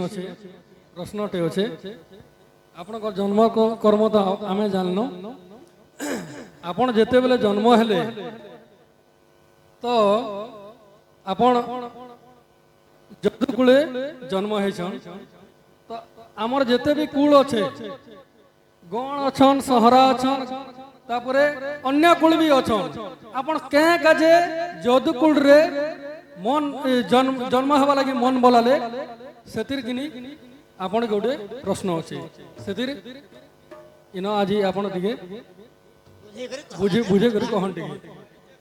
अच्छे प्रश्नटे अच्छे आपण जन्म कर्म तो आम जानल आपण जिते बेले जन्म हेले तो आपण जदुकूले जन्म होइछन तो आमर जिते भी कूल अच्छे गण अच्छन सहरा अच्छन तापरे अन्य कूल भी अच्छन आपण क्या काजे जदुकूल रे मन जन्म हवा लगी मन बोलाले सेतिर किनी आपण गोटे प्रश्न अच्छे सेतिर इन आज आपण टिके बुझे बुझे कर कहन टिके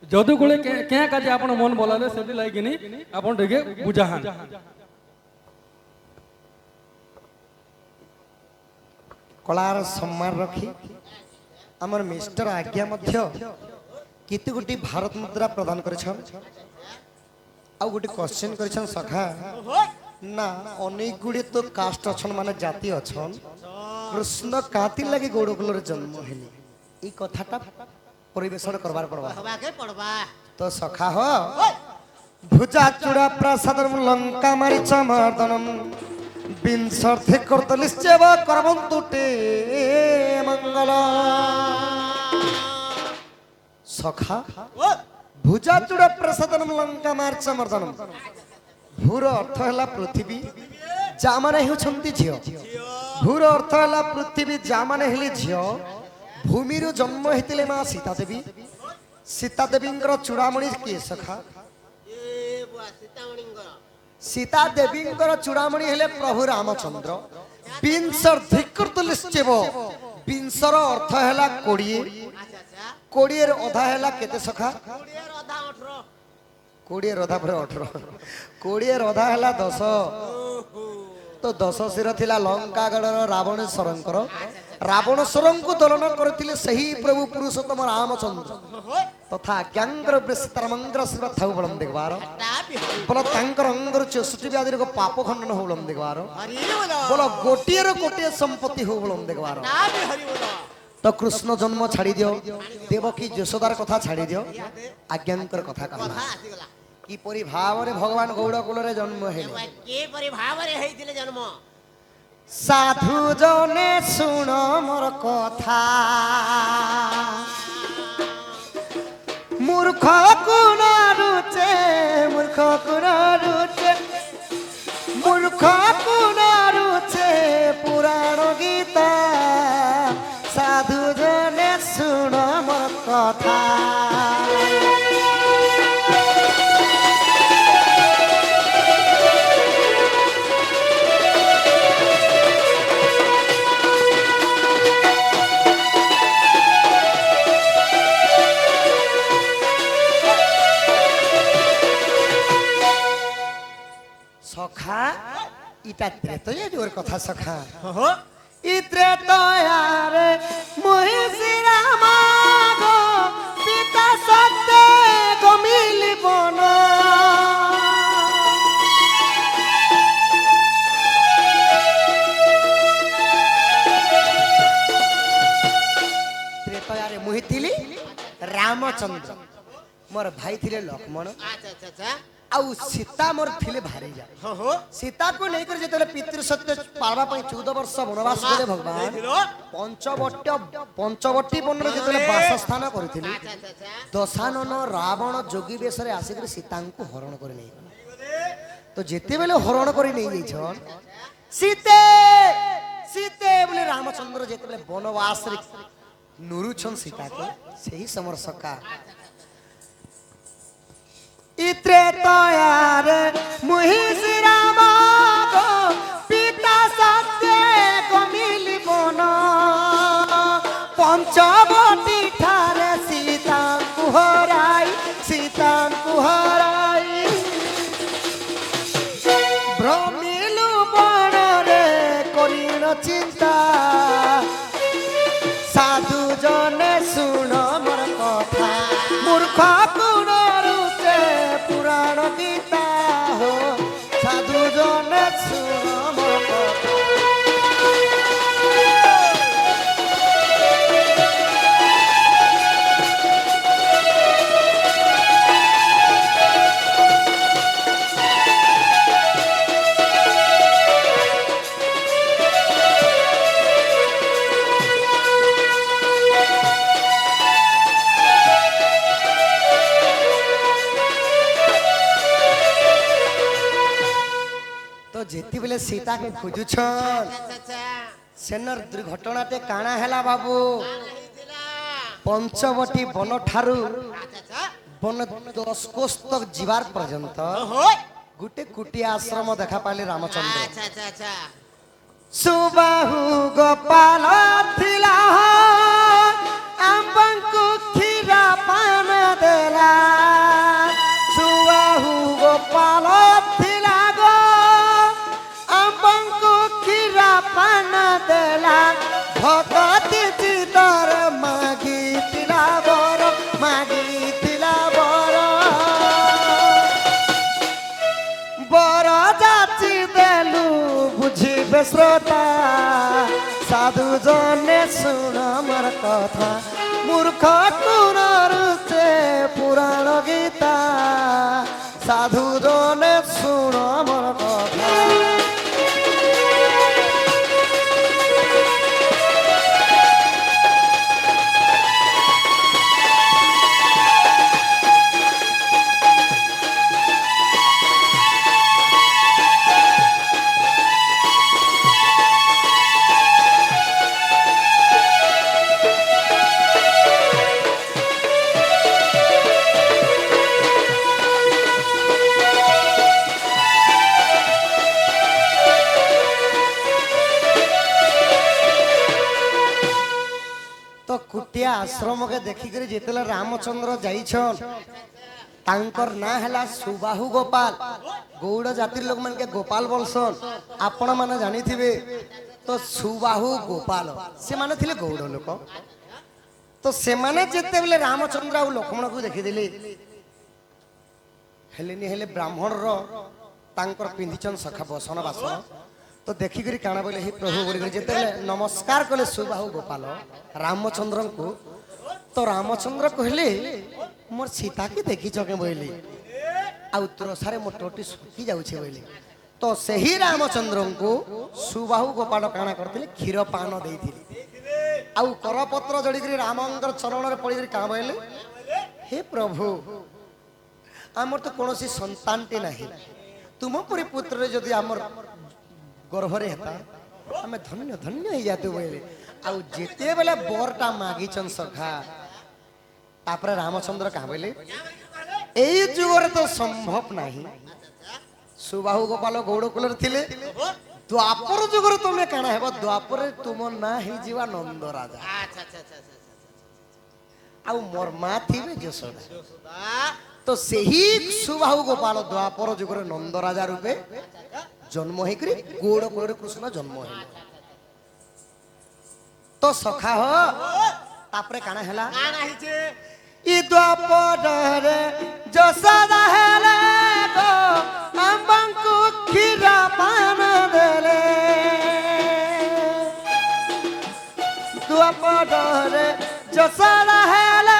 जदुकूले क्या काजे आपण मन बोलाले सेति लागी किनी आपण टिके बुझाहान कलार सम्मान रखी आमर मिस्टर आज्ञा मध्य किति गोटी भारत मुद्रा प्रदान करिछन आ गोटी क्वेश्चन करिछन सखा ना अनेक गुड़ी तो कास्ट अच्छन माने जाति अच्छन कृष्ण काति लगी गौड़कुल जन्म हेले ई कथाटा परिवेशन करबार पड़बा तो सखा हो भुजा चूड़ा प्रसाद लंका मारी चमर्दनम बिंसर्थे कर्तलिश्चेव करवन्तु ते मंगल सखा भुजा चूड़ा प्रसादनम लंका मारी चमर्दनम भूर अर्थ है पृथ्वी जामाने होछंती झियो भूर अर्थ है पृथ्वी जामाने हेले झियो भूमि रु जन्म हेतिले मां सीता देवी चूड़ामणि किए सखा सीता देवी चूड़ामणि हेले प्रभु रामचंद्र बिंसर्धिकृतलिश्चेव बिंसर अर्थ है 20 अधा है केते सखा 20 रधा पर 18 20 रधा है 10 तो 10 सिर थिला लंकागढ़ रावणेश्वर रावणेश्वर को दलन करथिले सही प्रभु पुरुषोत्तम रामचंद्र तथा ज्ञांगर सीतारामंगर श्रीवा थाउ बलम देखबार बोलो तांकर अंगर 64 व्याधि को पाप खंडन हो बलम देखबार बोलो गोटिए संपत्ति हो बलम देखबार तो कृष्ण जन्म छाड़ी दियो देवकी यशोदार कथा छाड़ी दियो आज्ञांकर कथा कहला कि परि भाव रे भगवान गौड़कुल रे जन्म हेले के परि भाव रे हेतिले जन्म साधु जने सुन मोर कथा मूर्ख कुन रुचे मूर्ख कुन रुचे मूर्ख कुन रुचे पुराण गीता साधु जने सुन मोर कथा सखा इटा त्रेतया जोर कथा सखा इ त्रेतया रे मोहि श्री राम गो पिता सत्य गो मिलिबन त्रेतया रे मोहि थिली रामचंद्र मोर भाई थिले लक्ष्मण अच्छा आउ सीता मोर थिले भारी जा सीता को नहीं कर जेतले पितृ सत्य पालवा पई 14 वर्ष वनवास गले भगवान पंचवटी वन रे जेतले वासस्थान करथिले दशानन रावण जोगी बेश रे आसी कर सीता को हरण कर नहीं तो जेते बेले हरण कर नहीं जाई छन सीते सीते बोले रामचंद्र जेते बेले वनवास रे नुरु छन सीता को सही समरसका इत्रे तयार मुहि श्री राम गो पिता सत्य को मिलिबन पंचवटी ठारे सीता को हराई भ्रमिलु बण रे करिन चिंता साधु जने सुन मोर कथा मूर्ख कुण पुराण गीता हो साधु जने सुन मोर कथा बेले सीता के खोजुछन ଆଚ୍ଛା ଆଚ୍ଛା सेनर दुर्घटनाटे काना हैला बाबू କଣ ହେଇଥିଲା पंचवटी वन ठारू ଆଚ୍ଛା ଆଚ୍ଛା वन 10 कोस तक जीवार पर्यंत ଓହୋ गुटे कुटिया आश्रम देखा पाली रामचंद्र ଆଚ୍ଛା ଆଚ୍ଛା ଆଚ୍ଛା सुबाहु गोपाल थिला आंबंकु खीरा पान देला सुबाहु गोपाल थिला गो आंबंकु खीरा पान देला भगति चितर मागी तिला बर बर जाची देलु बुझिबे श्रोता साधु जने सुन मोर कथा मूर्ख कुनरुचे पुराण गीता साधु जने सुन मोर कथा तो कुटिया आश्रम के देखी कर जितले रामचंद्र जाइछन तांकर ना हैला सुबाहु गोपाल गौड़ जातिर लोग मन के गोपाल बोलसन आपण माने जानी थिबे तो सुबाहु गोपाल से माने थिले गौड़ लोक तो से माने जेते बेले रामचंद्र आ लक्ष्मण को देखि दिले हेलेनी हेले ब्राह्मण रो तांकर पिंधिचन सखा बसन बासन तो देखी करी काना बोले हे प्रभु बोली जेते नमस्कार कले सुबाहु गोपाल रामचंद्र को तो रामचंद्र कहले मोर सीता के देखी चके बोली आ त्रसारे मोर टोटी सुखी जाउछे बोली तो सही रामचंद्र को सुबाहु गोपाल काना करथिले क्षीर पान देइथिले आ करपत्र जड़ी करी रामंकर चरण रे पड़ी करी का बोले हे प्रभु आमर तो कोनोसी संतानटे नाही तुम परि पुत्र जदि आमर गर्भरे हेता हमें धन्य धन्य ही जातु बोले आ जेते बेले बरटा मागिचन सखा तापर रामचंद्र कहा बोले एई जुगर तो संभव नाही सुबाहु गोपाल गौड़ कुलर थिले द्वापर जुगर तुमे काना हेबो द्वापर तुम ना ही जीवा नंद राजा ଆଚ୍ଛା ଆଚ୍ଛା ଆଚ୍ଛା ଆଚ୍ଛା आ मोर मां थिबे यशोदा ଯଶୋଦା तो सही सुबाहु गोपाल द्वापर जुगर नंद राजा रूपे जन्म होकर गौड़ कुल कृष्ण जन्म हो तो सखा हो तापरे काना हैला କଣ ହେଇଛି इ द्वापर रे यशोदा हेले गो आंबंकु खीरा पान देले द्वापर रे यशोदा हेले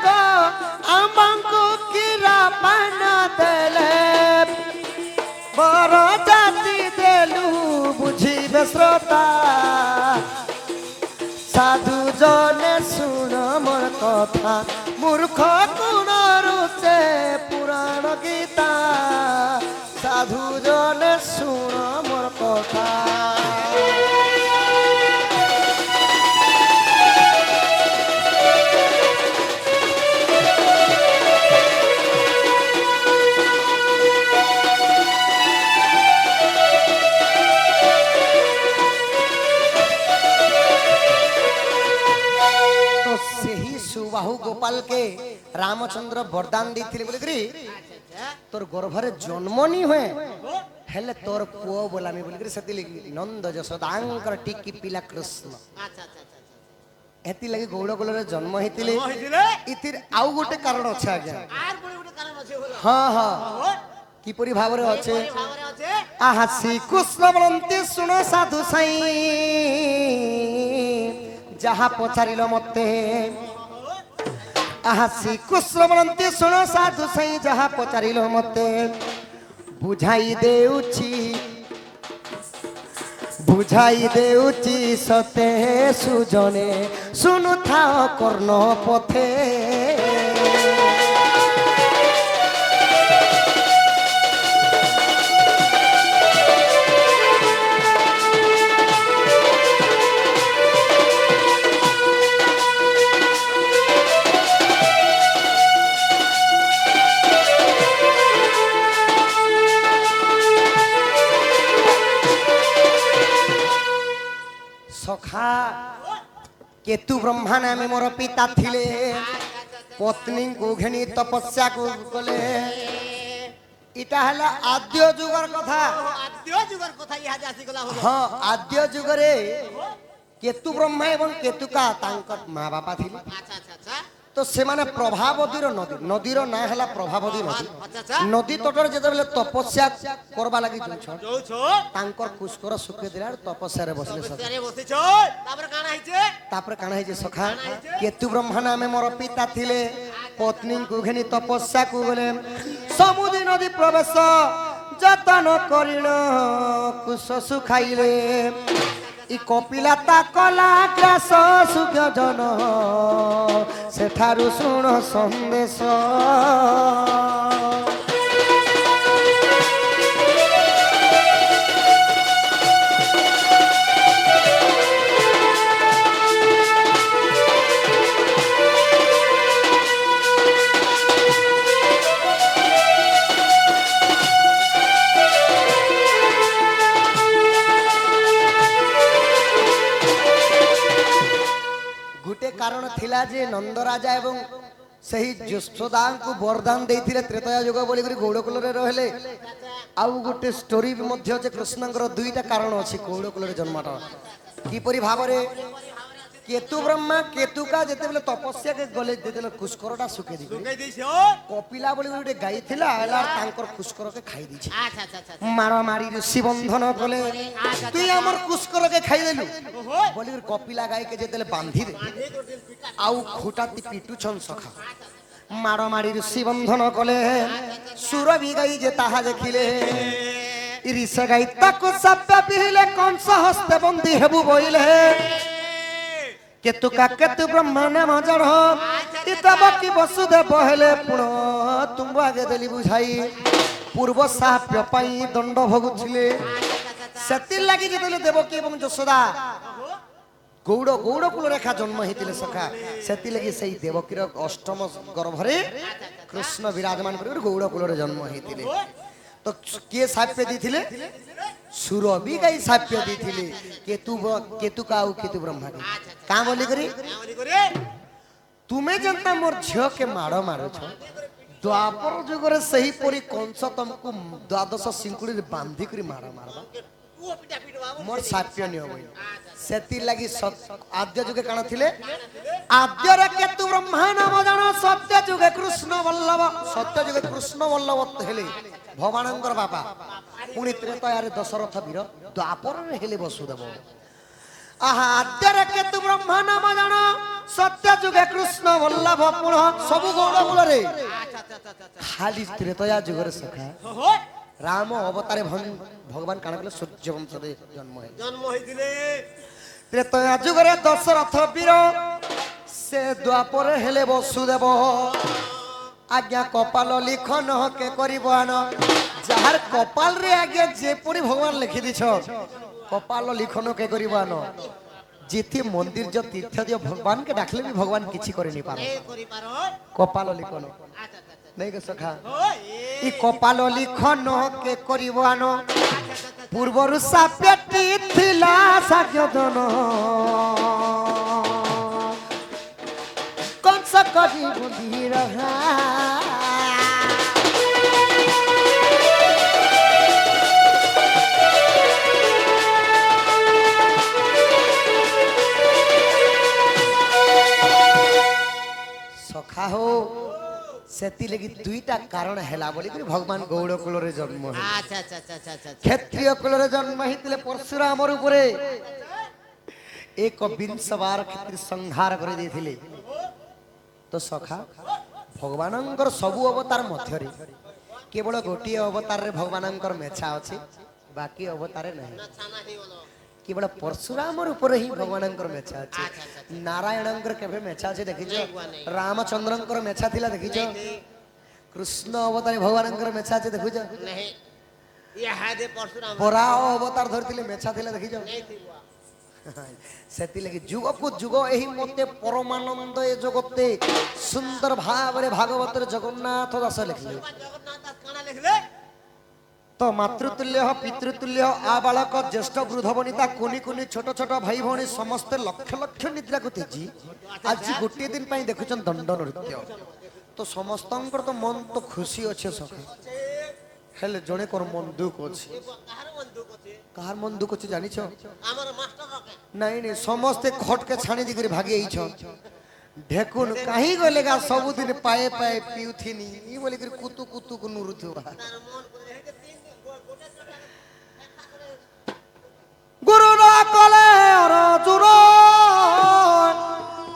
गो आंबंकु खीरा पान देले बर जाति देलु बुझिबे श्रोता साधु जने सुन मोर कथा मूर्ख कुनरुचे पुराण गीता साधु जने सुन मोर कथा सुबाहु गोपाल के रामचंद्र वरदान देथिले बोले करी तोर गर्भरे जन्म नी हुए हेले तोर पुओ बोलामी बोले करी सती नंद यशोदांकर टिकी पिला कृष्ण ଆଚ୍ଛା ଆଚ୍ଛା ଆଚ୍ଛା एति लगी गौड़ कुलरे जन्म हेतिले ହେଇଥିଲେ इतिर आउ गोटे कारण अछि आज्ञा ଆର ପୁଣି ଗୋଟେ କାରଣ ଅଛି ବୋଲ हां हां किपरि भाबरे अछि କିପରି ଭାବରେ ଅଛି आहा श्री कृष्ण बोलंती सुनो साधु साई जहा पचारिलो मते आहा श्री कृष्ण बोलंती सुनो साधु साई जहा पचारिलो मते बुझाई देउची सते सुजने सुनु था कर्ण पथे ସଖା କେତୁ ବ୍ରହ୍ମା ନାମେ ମୋର ପିତା ଥିଲେ ପତ୍ନୀଙ୍କୁ ଘେନି ତପସ୍ୟାକୁ ଗଲେ ଇଟା ହେଲା ଆଦ୍ୟ ଯୁଗର କଥା ଆଦ୍ୟ ଯୁଗର କଥା ଇହାଦେ ଆସିଗଲା ହବ ହଁ ଆଦ୍ୟ ଯୁଗରେ କେତୁ ବ୍ରହ୍ମା ଏବଂ କେତୁକା ତାଙ୍କର ମା ବାପା ଥିଲେ ଆଚ୍ଛା ଆଚ୍ଛା ଆଚ୍ଛା ତ ସେମାନେ ପ୍ରଭାବତୀର ନଦୀ ନଦୀର ନାଁ ହେଲା ପ୍ରଭାବତୀ ନଦୀ ଆଚ୍ଛା ଆଚ୍ଛା ନଦୀ ତଟରେ ଯେତେବେଳେ ତପସ୍ୟା କରବା ଲାଗି ଯାଉଛନ୍ ଯୋଉଛ ତାଙ୍କର ପୁଷ୍କର ଶୁଖେଇ ଦେଲା ତପସ୍ୟାରେ ବସିଲେ ସଖା ତପସ୍ୟାରେ ବସିଛ ତାପରେ କାଣା ହେଇଛେ ତାପରେ କାଣା ହେଇଛି ସଖା କେତୁ ବ୍ରହ୍ମା ନାମେ ମୋର ପିତା ଥିଲେ ପତ୍ନୀଙ୍କୁ ଘେନି ତପସ୍ୟାକୁ ଗଲେ ସମୁଦ୍ର ନଦୀ ପ୍ରବେଶ ଯତନ କରିଣ କୁଶ ସୁଖାଇଲେ ଇ କପିଲାତା କଲା ଗ୍ରାସ ସୁଗଜନ ସେଠାରୁ ଶୁଣ ସନ୍ଦେଶ गोटे कारण थिला जे नंदराजा एवं सही यशोदाଙ୍କୁ वरदान ଦେଇଥିଲେ ତ୍ରେତୟା ଯୁଗ ବୋଲି କରି ଗୌଡ଼କୁଳରେ ରହିଲେ ଆଉ ଗୋଟେ ଷ୍ଟୋରି ବି ମଧ୍ୟ ଯେ କୃଷ୍ଣଙ୍କର ଦୁଇଟା କାରଣ ଅଛି ଗୌଡ଼କୁଳରେ ଜନ୍ମଟା କିପରି ଭାବରେ केतु ब्रह्मा केतुका जेतेबेले तपस्या के गले देदेले कुस्करटा सुके दी सुकै दिछ कपिला बोली गोटे गाई थिला एला तांकर कुस्कर के खाई दिछि अच्छा अच्छा अच्छा मारा मारी ऋषि बंधन कले तू हमर कुस्कर के खाई देलु बोली कपिला गाई के जेतेले बांधी दे आउ खुटाती पिटु छन सखा मारा मारी ऋषि बंधन कले सुरभि गाई जे ताहा देखिले ऋष गाई ताको सप्पा पिहिले कंस हस्ते बंदी हेबु बोइले केतुका केतु ब्रह्मा नाम जड़ इतब की वसुदेव हेले पुण तुम आगे देली बुझाई पूर्व साप्य पाई दंड भोगुथिले सेति लागि जेतले देवकी एवं यशोदा गौड़ गौड़ कुल रेखा जन्म हेतिले सखा सेति लागि सेई देवकीर अष्टम गर्भरे कृष्ण विराजमान कर गौड़ कुल रे जन्म हेतिले तो के साप्य दिथिले सुरभि गाई साप्य दिथिले केतुका आउ केतु ब्रह्मा के का बोली करी तुमे जनता मोर झियो के माड़ो मारो छ द्वापर जुग रे सही परी कंस तुमको द्वादश सिंकुड़ी रे बांधी करी मारो मारबा मोर साप्य नियो होई सेति लागि आद्य जुगे काना थिले आद्य रे केतु ब्रह्मा नाम जानो सत्य जुगे कृष्ण वल्लभ सत्य जुगे कृष्ण वल्लभ हेले भगवानंकर बापा पुणी त्रेतया रे दशरथ वीर द्वापर रे हेले वसुदेव आहा आद्य रे केतु ब्रह्मा नाम जानो सत्य जुगे कृष्ण वल्लभ पुण सब गौड़ कुल रे खाली त्रेतया जुग रे सखा राम अवतारे भगवान काना कले सूर्य वंश रे जन्म होइतिले त्रेतया जुग रे दशरथ वीर से द्वापर हेले वसुदेव आज्ञा कपाल लिखन के करिबान जहार कपाल रे आज्ञा जे परी भगवान लिखि दिछ कपाल लिखन के करिबान जेते मंदिर जो तीर्थ दियो भगवान के डाकले भी भगवान किछि करे नि पारो कपाल लिखन नहीं के सखा ई कपाल लिखन के करिबान पूर्वरु सापेटी थिला साजदन कंस करी बुद्धि रहा सखा हो सेति लगी दुईटा कारण हैला बोली कि भगवान गौड़ कुल रे जन्म है अच्छा अच्छा अच्छा अच्छा क्षत्रिय कुल रे जन्म हितले परशुराम ऊपरे एक 20 बार क्षत्रिय संहार कर देथिले तो सखा भगवानंकर सबु अवतार मध्य रे केवल गोटी अवतार रे भगवानंकर मेछा अछि बाकी अवतार नहीं केवल परशुराम ऊपर ही भगवानंकर मेछा अछि नारायणंकर केबे मेछा अछि देखिजो रामचंद्रंकर मेछा थिला देखिजो कृष्ण अवतार भगवानंकर मेछा अछि देखिजो नहीं ये हादे परशुराम बरा अवतार धरथिले मेछा थिला देखिजो सेति लगी जुग को जुग एही मते परमानंद ए जगते सुंदर भाव रे भागवत रे जगन्नाथ दास लिखले जगन्नाथ दास काना लिखले তো মাতৃতুল্য পিতৃতুল্য আবালক জ্যেষ্ঠ বৃদ্ধ বনিতা কুনি কুনি ছোট ছোট ভাই ভৌণী সমস্তে লক্ষ লক্ষ নিদ্রাକୁ তেজি আজ গোটিয়ে দিন পাই দেখুছন দণ্ড নৃত্য তো সমস্তଙ୍କର তো মন তো খুশি আছে সখে হেলে জনে কোন মন দুঃখ আছে কাহার মন দুঃখ আছে কাহার মন দুঃখ আছে জানিছ আমার মাস্টার রকে নাই নাই সমস্তে খটকে ছানি দিকরি ভাগি আইছ ঢেকুন কাহি গলে গা ସବୁদিন পায়ে পায়ে পিউথিনি ই বলি করে কুতু কুতু নুরুথুবা তার মন করে হেতে 3 দিন গোটে গুরু ন কলে অরজুর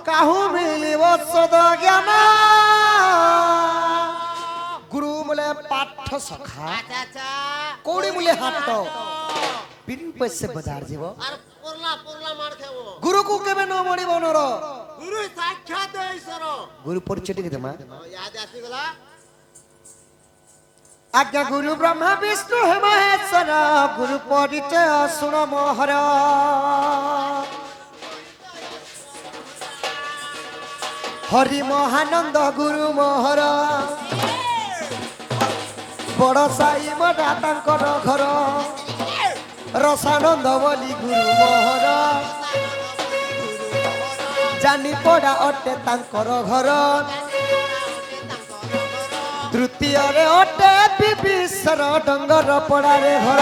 কাহু মিলিব সদ জ্ঞান গুরু বলে পাঠ সখা আচ্ছা আচ্ছা কোড়ি মূলে হাত বিন পয়সে বাজার যাব আর পরলা পরলা মার খাবো গুরু কু কেবে ন মরিব নর গুরু সাক্ষাৎ ঈশ্বর গুরু পরিচয় টিকে দেমা ইয়াদ আসি গলা আজ্ঞা গুরু ব্রহ্মা বিষ্ণু হে মহেশ্বর গুরু পরিচয় শুণ মোহর হরি মহানন্দ গুরু মোহর বড় সাই মডা তাঙ্কর ঘর রসানন্দ বলি গুরু মোহর জানি পড়া অটে তাঙ্কর ঘর তৃতীୟରେ অটে বিবিশ্বর ডঙ্গর পড়ারে ঘর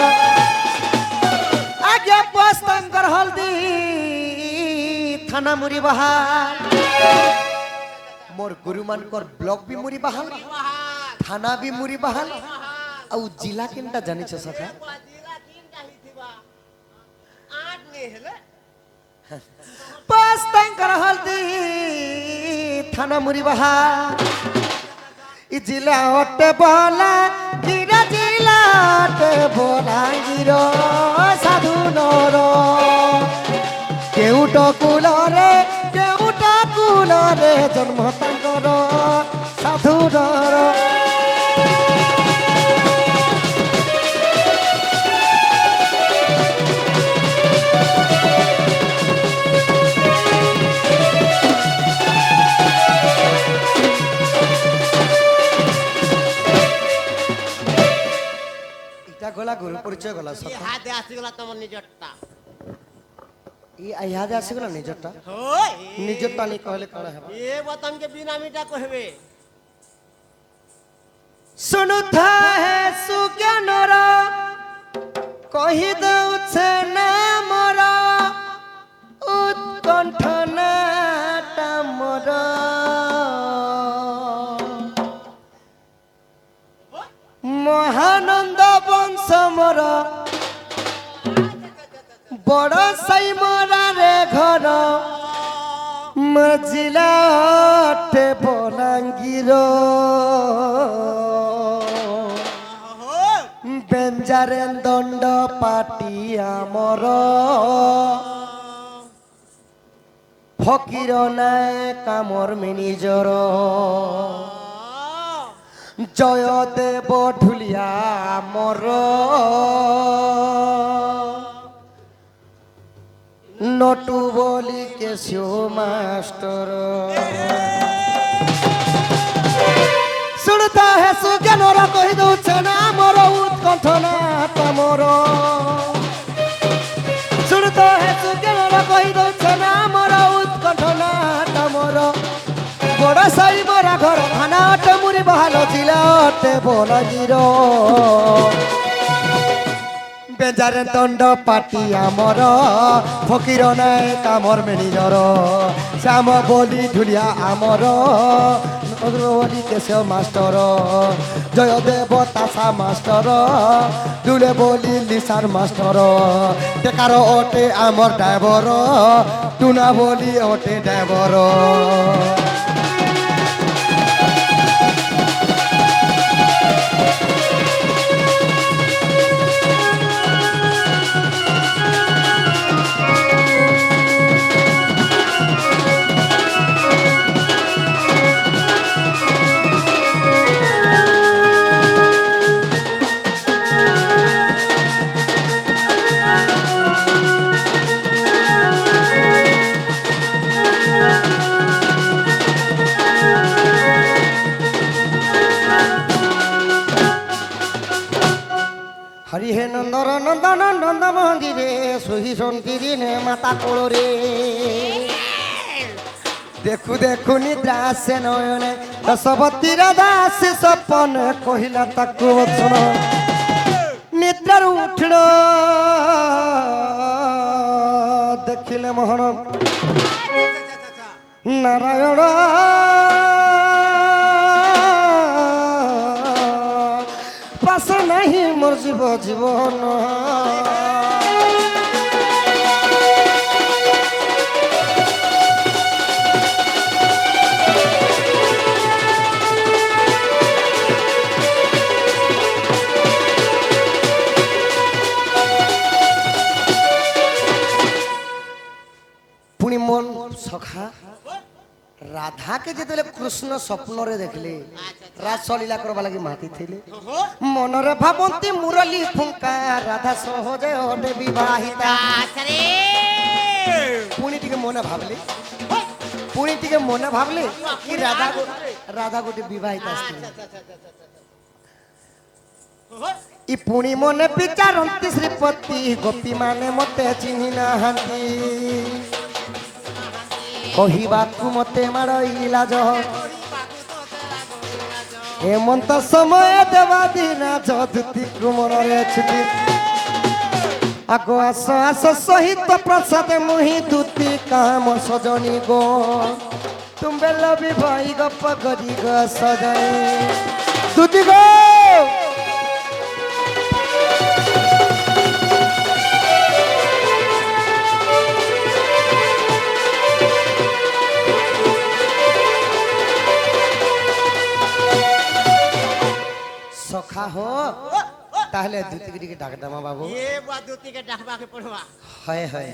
আজ্ঞা পাস তাঙ্কর হলদি থানা মুড়ি বাহার মোর গুরু মানকর ব্লক বি মুড়ি বাহার থানা বি মুড়ি বাহার আউ জিলা কেনটা জানিছ সখা জিলা তিনটা হিথিবা আট নে হেলে পাস তাঙ্কর হলদি থানা মুড়ি বাহার ই জিলা অটে বলা গিরা জিলা অটে বলা গির সাধু নর কেউট কুলরে জন্ম তাঙ্কর সাধু নর গলা গুরু পরিচয় গলা সখা ইহাদে আসি গলা তোমার নিজরটা ইহাদে আসিগলা নিজরটা হই নিজরটা নি কহলে কড়া হেবা এ বতনকে বিনামিটা কহবে শুনুথা হে সুজ্ঞানর কহি দউছে নামর উৎকণ্ঠ নাটা মোর মহানন্দ বংশ মোর বড় সাই মোরারে ঘর মজিলা অটে বলাঙ্গীর বেঞ্জারেন দণ্ড পাটি আমর ফকির নাই কামর মিনিজর জয় দেব ঢুলিয়া আমর নটু বলি কেশিও মাস্টর শুনতা হে সুজ্ঞানর কহি দউছে না মোর উৎকণ্ঠ না তমর শুনতা হে সুজ্ঞানর কহি দউছে না মোর উৎকণ্ঠ না তমর বড় সাই মোরা ঘর থানা অটে মুড়ি বহাল জিলা অটে বলাগির বেজারে দণ্ড পাটি আমর ফকির নাই কামর মেনিজর শ্যাম বলি ঢুলিয়া আমর বলি কেশব মাস্টর জয়দেব তাসা মাস্টর দুলে বলি লিসার মাস্টর টেকার ওটে আমর ড্রাইভর টুনা বলি ওটে ড্রাইভর নন্দন নন্দ মন্দিরে সহি সন্তিরি নে মাতা কোড়রে দেখু দেখু নিদ্রা আসে নয়নে দশবতী রাধা সে সপন কহিলা তাকু বচন নিদ্রার উঠল দেখিলে মোহন নারায়ণ পাশ নাহি মোর জীব জীবন পুনি মন সখা রাধাকে যেতলে কৃষ্ণ স্বপ্নরে দেখলে রাসলীলা করবা লাগি মাতি থিলে মনরে ভাবন্তি মুরলী ফুঙ্কা রাধা সহজে ওটে বিবাহিতা পুনি টিকে মনে ভাবলে পুনি টিকে মনে ভাবলে কি রাধা গোটে বিবাহিতা স্ত্রী ই পুনি মনে বিচারন্তি শ্রীপতি গোপী মানে মতে চিহ্নি নাহাନ୍ତି কহিবাকু মতে মাড়ইলা জহ হেমন্ত সময় দেবা দিনা যদুতি কুমরে ছুটি আগো আস আস সহিত প্রসাদ মুহি দুতি কাম সজনী গো তুমবে লবি ভাই গপ গরি গো সজনী দুতি গো সখা হো তাহলে দুতিকে ডাক দামা বাবু এ বা দুতিকে ডাকবাকে পড়বা হয় হয়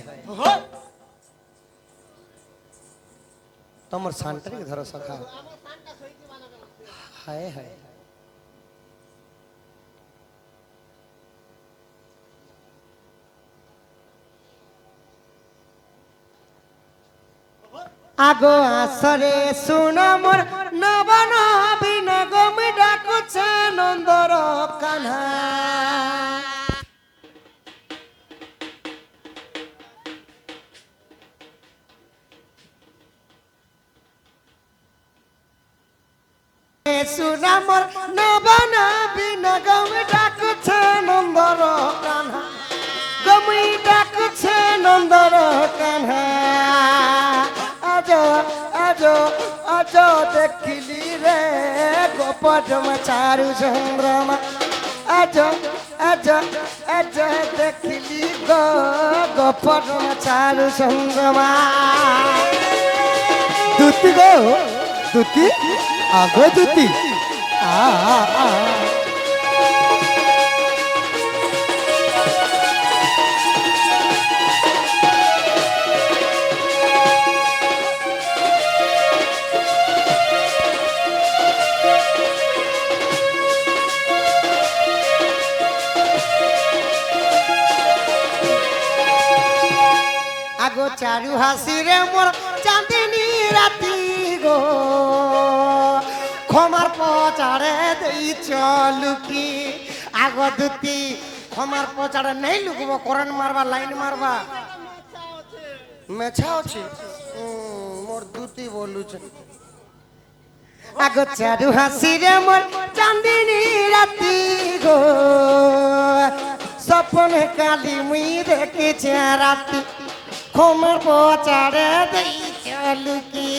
তোমার শান্তিকে ধরো সখা আমার সানটা সইতে বানাবে হয় হয় আগো আসরে শুন মোর নবন বিনগম ডাকুছে নন্দর কান্হা শুন মোর নবন বিনগম ডাকুছে নন্দর কান্হা গমি ডাকুছে নন্দর কান্হা আজো আজো আজো দেখিলি রে গোপটম চারু চন্দ্রমা আজো আজো আজো দেখিলি গো গোপটম চারু চন্দ্রমা দুতি গো দুতি আগো দুতি আ আ আগো চারু হাসিরে মোর চাঁদিনী রাতি গো ক্ষমার পচারে দেই চলুকি আগো দুতি ক্ষমার পচারে নেই লুকব করন মারবা লাইন মারবা মেছা আছে মোর দুতি বলুছে আগো চারু হাসিরে মোর চাঁদিনী রাতি গো স্বপ্নে কালি মুই দেখেছি রাতি ক্ষমার পচারে দেই চলুকি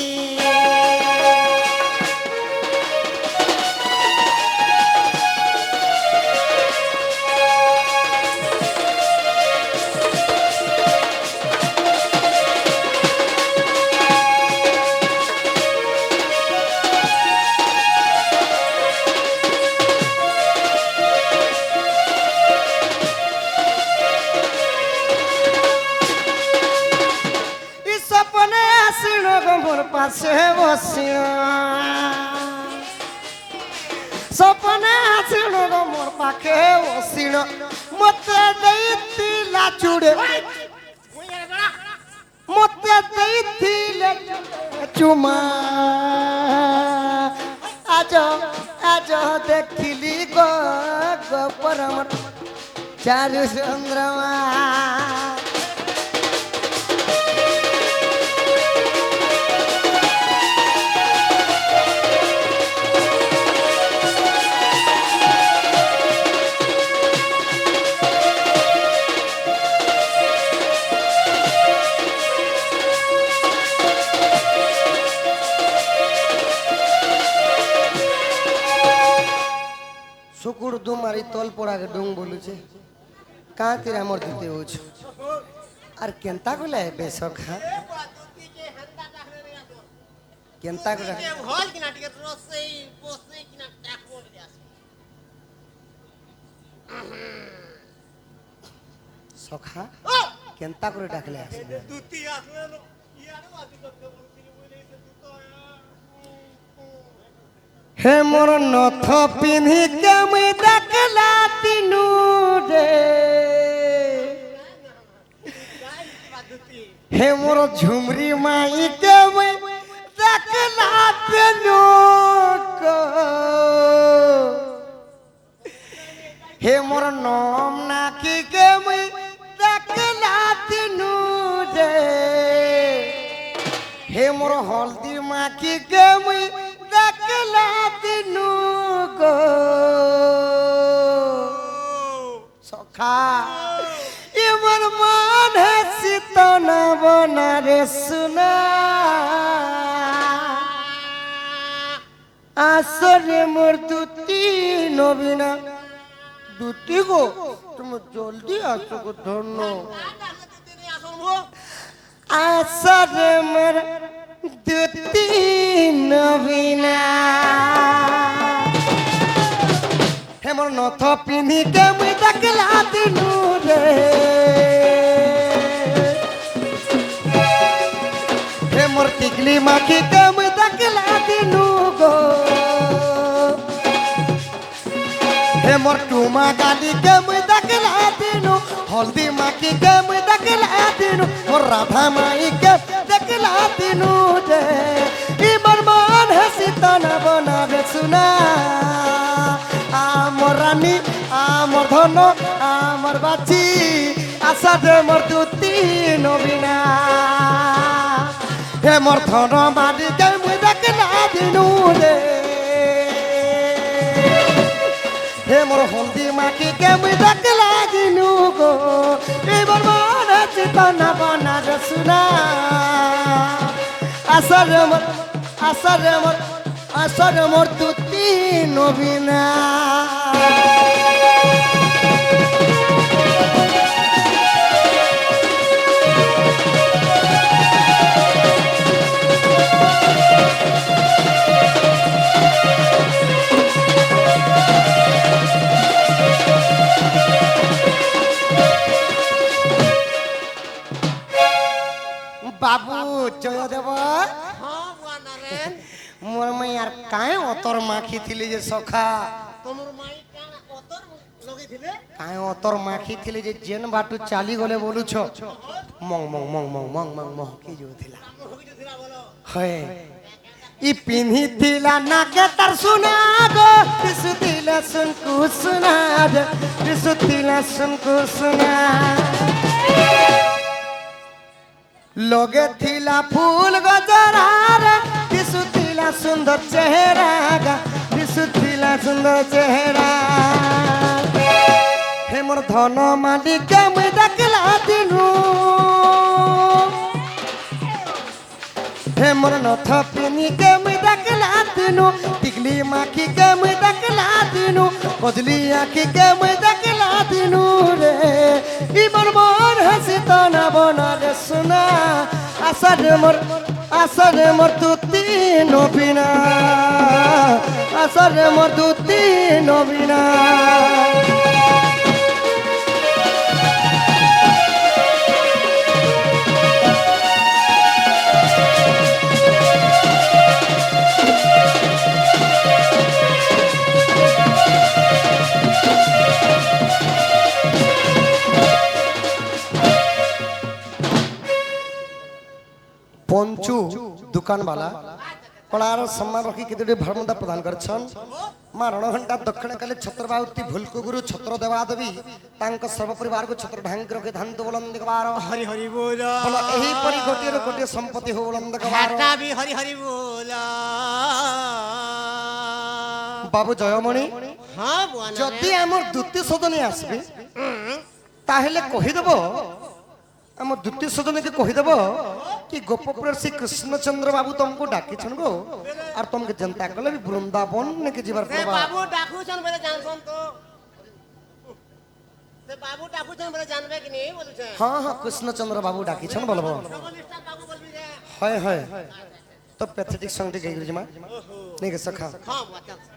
মোর পাশে বসিয়া সপনে আসিল মোর পাখে বসিল মতে দেইতিলা চুড়ে মতে দেইতিলে চুমা আজ আজ দেখিলি গো পরম চারু চন্দ্রমা শুকুর দুমারি তল পড়াকে ডুং বলুছে কাঁতিরে আমার দিতে হচ্ছে আর কেনতা গুলা বেশ খা দুটিকে হান্দা ডাকলে রে আসো কেনতা গুলা এ হল কিনা টিকে রসেই বসে কিনা ডাকবো রে আসো সখা ও কেনতা করে ডাকলে আসে দুটি আসলে ইয়ারে বাতি করতে বলছিলি বলে সে দুটো হে মোর নথ পিন্ধি কেমই ডাকলা তিনু রে দুটি হে মোর ঝুমরি মাই কেমই ডাকলা তিনু হে মোর নম নাকি কেমই ডাকলা তিনু রে হে মোর হলদি মাখি কেমই ডাকলা তিনু গো সখা এমন মান শীতন বনারে শুনা আসরে মোর দুটি নবীনা দুটি গো তুমি জলদি আসো গো ধন্য আসরে মোর দুটি নবীনা হে মোর নথ পিন্ধি কেমই ডাকলা দিনু রে হে মোর টিকলি মাখি কেমই ডাকলা দিনু গো হে মোর টুমা গালি কেমই ডাকলা দিনু হলদি মাখি কেমই ডাকলা দিনু মোর রাধা মাই কে ডাকলা দিনু রে ইমন মান হাসিতানা বনাবে শুনা আমার রানী আমার ধন আমার বাচি আসাদে মোর দুটি নবীনা হে মোর ধন মারি কে মুই ডাকলা দিনু রে হে মোর হলদি মাখি কে মুই ডাকলা দিনু গো এবার মান চিতানা বনা রসুনা আসাদে মোর দুটি নবীনা বাবু জয়দেব হ্যাঁ বানা রে মোর মাই আর কায় অতর মাখি থিলি যে সখা তোমার মাই কান অতর লগেছিলে কায় অতর মাখি থিলি যে জেন বাটু চালি গলে বলুছ মং মং মং মং মং মং মং কি যোথিলা হইতে দিলা বলো হয় ই পিন্ধি থিলা নাকে তার সুনা গো তিসু দিলা সুন কুসুনা রে তিসু দিলা সুন কুসুনা লগে থিলা ফুল গজরা রে তিসু দিলা সুন্দর চেহারা গা তিসু দিলা সুন্দর চেহারা হে মোর ধন মালিক মই ডাকলা দিনু হে মোর নথ পিনি কে মই ডাকলা দিনু টিকলি মাখি কে মই ডাকলা দিনু কজলি আখি কে মই ডাকলা দিনু রে ইমন মন হাসি তনা বনারে শুনা আসারে মোর দুটি নবীনা আসারে মোর দুটি নবীনা পঞ্চু দোকানওয়ালা कलार सम्मान रखी केतोटी भरमदा प्रदान करछन मां रणघंटा दक्षिण काली छत्रबावती भुलकु गुरु छत्र देवा देवी तांक सर्व परिवार को छत्र ढांग रखे धंत बुलंद कबार हरि हरि बोल बोलो एही परि गोटिए रो गोटिए संपत्ति हो बुलंद कबार हेटा भी हरि हरि बोल बाबू जयमणि हाँ बुआ जदि हमर द्वितीय सदने आसबे ताहेले कहि देबो हम द्वितीय सदन के कहि देबो कि गोपपुर श्री कृष्णचंद्र बाबू तुमको डाकी छन गो और तुमके जनता कले भी वृंदावन ने के जीवर से करबा बाबू डाकू छन बोले जानसन तो से बाबू डाकू छन बोले जानबे कि नहीं बोलु छे हां हां कृष्णचंद्र बाबू डाकी छन बोलबो डबल स्टार बाबू बोलबी रे हाय हाय तो पैथेटिक संगति गई गुरुजी मां नहीं के सखा हाँ बुआ चल